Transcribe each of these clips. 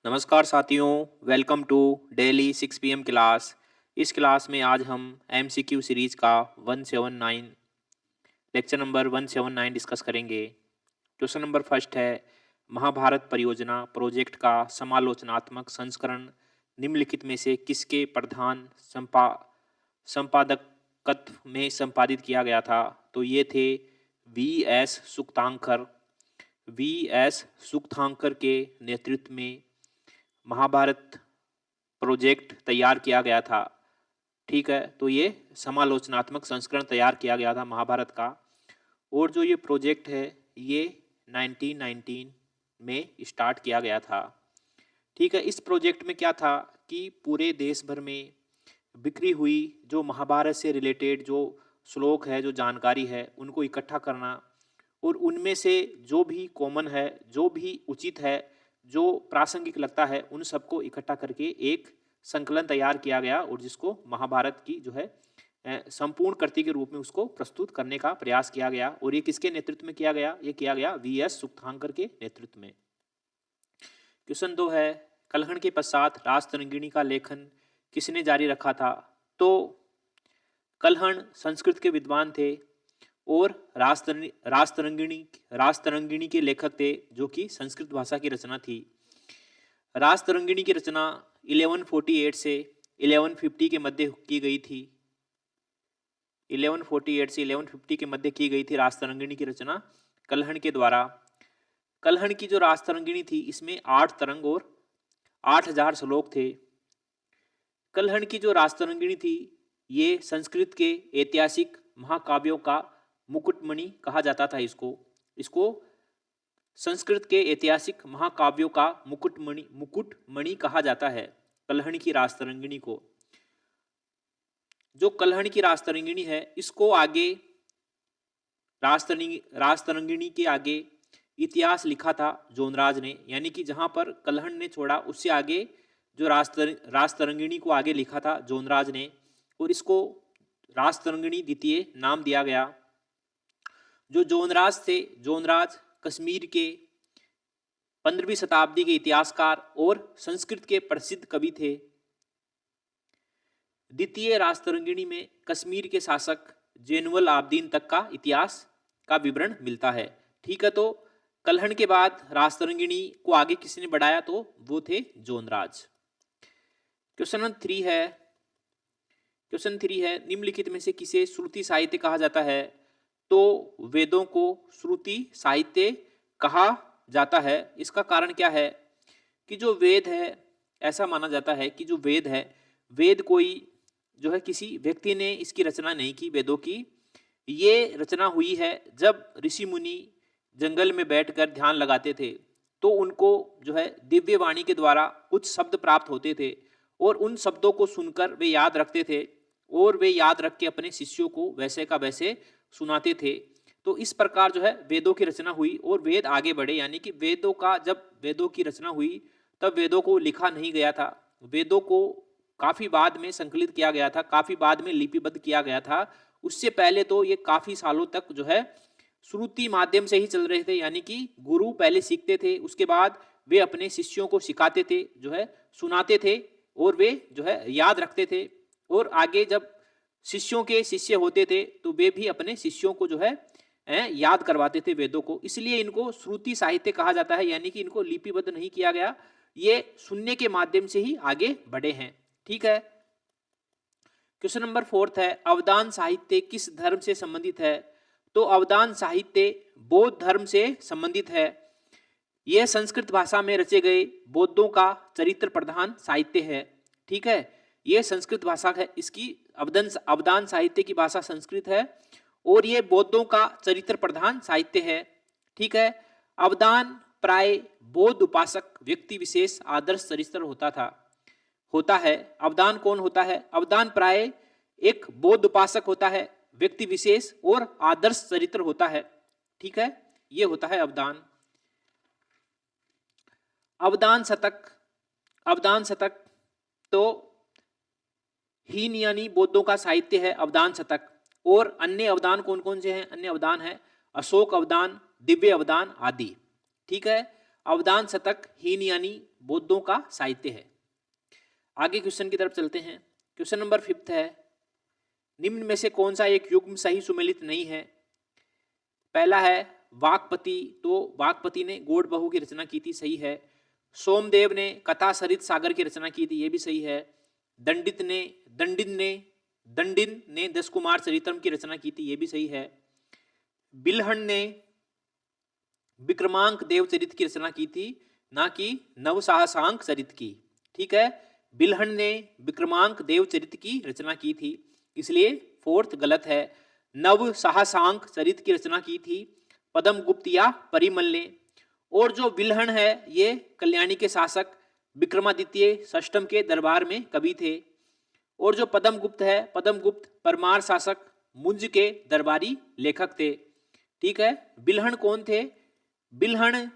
नमस्कार साथियों, welcome to daily 6 PM class. इस क्लास में आज हम एमसीक्यू सीरीज का 179 लेक्चर नंबर 179 डिस्कस करेंगे। क्वेश्चन नंबर फर्स्ट है, महाभारत परियोजना प्रोजेक्ट का समालोचनात्मक संस्करण निम्नलिखित में से किसके प्रधान संपादकत्व में संपादित किया गया था? तो ये थे वी एस सुक्तांकर। वी एस सुक्तांकर के नेतृत्व में महाभारत प्रोजेक्ट तैयार किया गया था। ठीक है, तो ये समालोचनात्मक संस्करण तैयार किया गया था महाभारत का। और जो ये प्रोजेक्ट है ये 1919 में स्टार्ट किया गया था। ठीक है, इस प्रोजेक्ट में क्या था कि पूरे देश भर में बिखरी हुई जो महाभारत से रिलेटेड जो श्लोक है, जो जानकारी है, उनको इकट्ठा करना और उनमें से जो भी कॉमन है, जो भी उचित है, जो प्रासंगिक लगता है, उन सबको इकट्ठा करके एक संकलन तैयार किया गया और जिसको महाभारत की जो है संपूर्ण कृति के रूप में उसको प्रस्तुत करने का प्रयास किया गया। और ये किसके नेतृत्व में किया गया? ये किया गया वी एस सुक्तांकर के नेतृत्व में। क्वेश्चन 2 है, कलहण के पश्चात राजतरंगिणी का लेखन किसने जारी रखा था? तो कलहण संस्कृत के विद्वान थे और राजतरंगिणी के लेखक थे जो कि संस्कृत भाषा की रचना थी। राजतरंगिणी की रचना 1148 से 1150 के मध्य की गई थी। 1148 से 1150 के मध्य की गई थी राजतरंगिणी की रचना कलहण के द्वारा। कलहण की जो राजतरंगिणी थी इसमें 8 तरंग और 8000 श्लोक थे। कलहण की जो राजतरंगिणी थी ये संस्कृत के ऐतिहासिक महाकाव्यों का मुकुटमणि कहा जाता था। इसको संस्कृत के ऐतिहासिक महाकाव्यों का मुकुटमणि कहा जाता है कलहण की राजतरंगिणी को। जो कलहण की राजतरंगिणी है इसको आगे राजतरंगिणी के आगे इतिहास लिखा था जोनराज ने, यानी कि जहां पर कलहण ने छोड़ा उससे आगे जो राजतरंगिणी को आगे लिखा था जोनराज ने, और इसको राजतरंगिणी द्वितीय नाम दिया गया। जो जोनराज थे, जोनराज कश्मीर के 15वीं शताब्दी के इतिहासकार और संस्कृत के प्रसिद्ध कवि थे। द्वितीय राजतरंगिणी में कश्मीर के शासक जैनुल आबदीन तक का इतिहास का विवरण मिलता है। ठीक है, तो कलहण के बाद राजतरंगिणी को आगे किसने बढ़ाया? तो वो थे जोनराज। क्वेश्चन 3 है, निम्नलिखित में से किसे श्रुति साहित्य कहा जाता है? तो वेदों को श्रुति साहित्य कहा जाता है। इसका कारण क्या है कि जो वेद है, ऐसा माना जाता है कि जो वेद है, वेद कोई जो है किसी व्यक्ति ने इसकी रचना नहीं की। वेदों की ये रचना हुई है जब ऋषि मुनि जंगल में बैठकर ध्यान लगाते थे तो उनको जो है दिव्य वाणी के द्वारा कुछ शब्द प्राप्त होते थे और उन शब्दों को सुनकर वे याद रखते थे और वे याद रख के अपने शिष्यों को वैसे का वैसे सुनाते थे। तो इस प्रकार जो है वेदों की रचना हुई और वेद आगे बढ़े, यानी कि जब वेदों की रचना हुई तब वेदों को लिखा नहीं गया था। वेदों को काफी बाद में संकलित किया गया था, काफी बाद में लिपिबद्ध किया गया था। उससे पहले तो ये काफी सालों तक जो है श्रुति माध्यम से ही चल रहे थे, यानी कि गुरु पहले सीखते थे, उसके बाद वे अपने शिष्यों को सिखाते थे, जो है सुनाते थे और वे जो है याद रखते थे। और आगे जब शिष्यों के शिष्य होते थे तो वे भी अपने शिष्यों को जो है याद करवाते थे वेदों को। इसलिए इनको श्रुति साहित्य कहा जाता है, यानी कि इनको लिपिबद्ध नहीं किया गया, ये सुनने के माध्यम से ही आगे बढ़े हैं। ठीक है, क्वेश्चन नंबर 4 है, अवदान साहित्य किस धर्म से संबंधित है? तो अवदान साहित्य बौद्ध धर्म से संबंधित है। यह संस्कृत भाषा में रचे गए बौद्धों का चरित्र प्रधान साहित्य है। ठीक है, यह संस्कृत भाषा है, इसकी अवदान साहित्य की भाषा संस्कृत है और यह बौद्धों का चरित्र प्रधान साहित्य है। ठीक है, अवदान प्राय बौद्ध उपासक व्यक्ति विशेष आदर्श चरित्र होता है। अवदान कौन होता है? अवदान प्राय एक बौद्ध उपासक होता है, व्यक्ति विशेष और आदर्श चरित्र होता है। ठीक है, यह होता है अवदान। अवदान शतक तो हीनयानी बौद्धों का साहित्य है अवदान शतक। और अन्य अवदान कौन कौन से हैं? अन्य अवदान है अशोक अवदान, दिव्य अवदान आदि। ठीक है, अवदान शतक हीन यानी बौद्धों का साहित्य है। आगे क्वेश्चन की तरफ चलते हैं। क्वेश्चन नंबर 5 है, निम्न में से कौन सा एक युग्म सही सुमेलित नहीं है? पहला है वाक्पति, तो वाक्पति ने गौड़ बहू की रचना की थी, सही है। सोमदेव ने कथा सरित सागर की रचना की थी, ये भी सही है। दंडिन ने 10 कुमार चरित्रम की रचना की थी, ये भी सही है। बिल्हण ने विक्रमांक देवचरित की रचना की थी, ना कि नवसाहसांक चरित की। ठीक है, बिल्हण ने विक्रमांक देवचरित की रचना की थी, इसलिए 4th गलत है। नवसाहसांक चरित की रचना की थी पद्मगुप्त या परिमल ने। और जो बिल्हण है ये कल्याणी के शासक विक्रमादित्य षष्ठम के दरबार में कवि थे। और जो पद्मगुप्त है, पद्मगुप्त परमार शासक मुंज के दरबारी लेखक थे। ठीक है, बिल्हण कौन थे? बिल्हण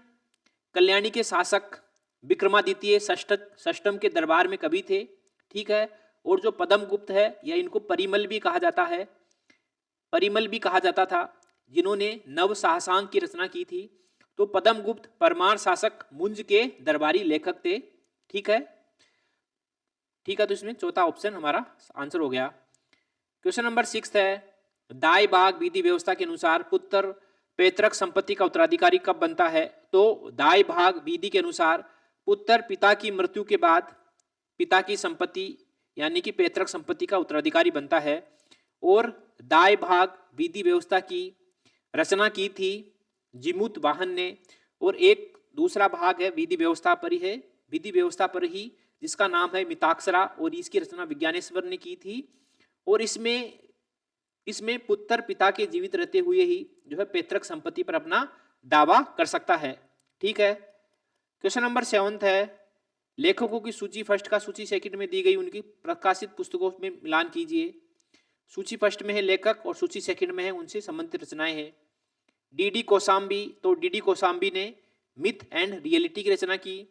कल्याणी के शासक विक्रमादित्य षष्ठम के दरबार में कवि थे। ठीक है, और जो पद्मगुप्त है या इनको परिमल भी कहा जाता है, परिमल भी कहा जाता था, जिन्होंने नव साहसांक की रचना की थी। तो पद्मगुप्त परमार शासक मुंज के दरबारी लेखक थे। ठीक है, तो इसमें चौथा ऑप्शन हमारा आंसर हो गया। क्वेश्चन नंबर 6 है, दाई भाग विधि व्यवस्था के अनुसार पुत्र पैतृक संपत्ति का उत्तराधिकारी कब बनता है? तो दाई भाग विधि के अनुसार पुत्र पिता की मृत्यु के बाद पिता की संपत्ति यानी कि पैतृक संपत्ति का उत्तराधिकारी बनता है। और दाई भाग विधि व्यवस्था की रचना की थी जिमुत वाहन ने। और एक दूसरा भाग है विधि व्यवस्था पर ही है, विधि व्यवस्था पर ही, जिसका नाम है मिताक्षरा, और इसकी रचना विज्ञानेश्वर ने की थी। और इसमें पुत्र पिता के जीवित रहते हुए ही जो है पैतृक संपत्ति पर अपना दावा कर सकता है। ठीक है, क्वेश्चन नंबर 7 है, लेखकों की सूची फर्स्ट का सूची सेकंड में दी गई उनकी प्रकाशित पुस्तकों में मिलान कीजिए। सूची फर्स्ट में है लेखक और सूची सेकंड में है उनसे संबंधित रचनाएं हैं। डी कोसाम्बी, तो डी कोसाम्बी ने मिथ एंड रियलिटी की रचना की।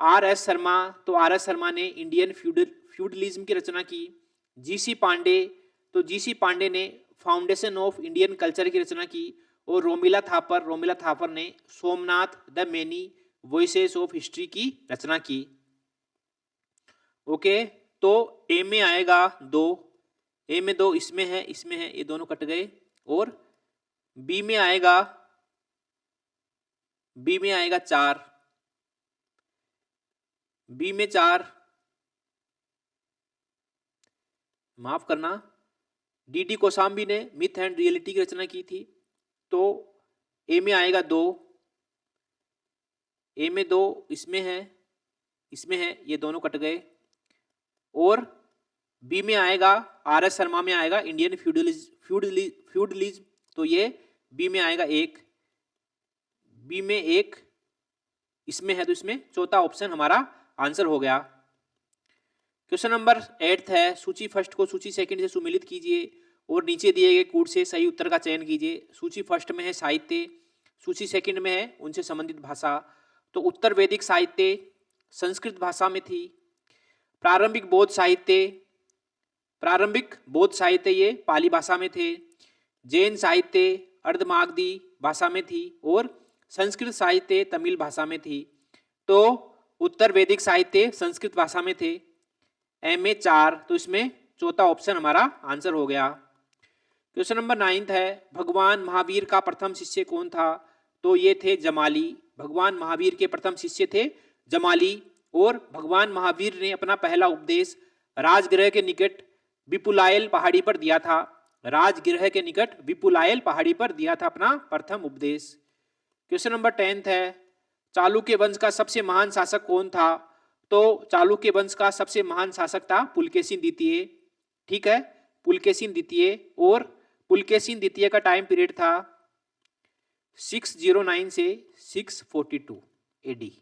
आर.एस. शर्मा, तो आर.एस. शर्मा ने इंडियन फ्यूडलिज्म की रचना की। जी.सी. पांडे, तो जी.सी. पांडे ने फाउंडेशन ऑफ इंडियन कल्चर की रचना की। और रोमिला थापर ने Somnath the many voices of history की रचना की। ओके, तो ए में आएगा 2, ए में 2, इसमें है, ये दोनों कट गए। और बी में आएगा 4, बी में 4, माफ करना, डी कोसाम्बी ने मिथ एंड रियलिटी की रचना की थी। तो ए में आएगा 2, ए में 2, इसमें है, ये दोनों कट गए। और बी में आएगा, आर.एस. शर्मा में आएगा इंडियन फ्यूडलिज्म, तो ये बी में आएगा 1, बी में 1, इसमें है, तो इसमें चौथा ऑप्शन हमारा आंसर हो गया। क्वेश्चन नंबर 8 है, सूची फर्स्ट को सूची सेकंड से सुमेलित कीजिए और नीचे दिए गए कूट से सही उत्तर का चयन कीजिए। सूची फर्स्ट में है साहित्य, सूची सेकंड में है उनसे संबंधित भाषा। तो उत्तर वैदिक साहित्य संस्कृत भाषा में थी। प्रारंभिक बौद्ध साहित्य ये पाली भाषा में थे। जैन साहित्य अर्धमागधी भाषा में थी और संस्कृत साहित्य तमिल भाषा में थी। तो उत्तर वैदिक साहित्य संस्कृत भाषा में थे। एम ए 4, तो इसमें चौथा ऑप्शन हमारा आंसर हो गया। क्वेश्चन नंबर 9 है, भगवान महावीर का प्रथम शिष्य कौन था? तो ये थे जमाली। भगवान महावीर के प्रथम शिष्य थे जमाली। और भगवान महावीर ने अपना पहला उपदेश राजगृह के निकट विपुलायल पहाड़ी पर दिया था। राजगृह के निकट विपुलायल पहाड़ी पर दिया था अपना प्रथम उपदेश। क्वेश्चन नंबर 10 है, चालुक्य वंश का सबसे महान शासक कौन था? तो चालुक्य वंश का सबसे महान शासक था पुलकेशिन द्वितीय। ठीक है, पुलकेशिन द्वितीय। और पुलकेशिन द्वितीय का टाइम पीरियड था 609 से 642 एडी।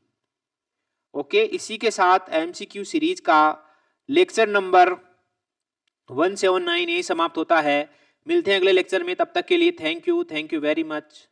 ओके, इसी के साथ एमसीक्यू सीरीज का लेक्चर नंबर 179 यही समाप्त होता है। मिलते हैं अगले लेक्चर में, तब तक के लिए थैंक यू वेरी मच।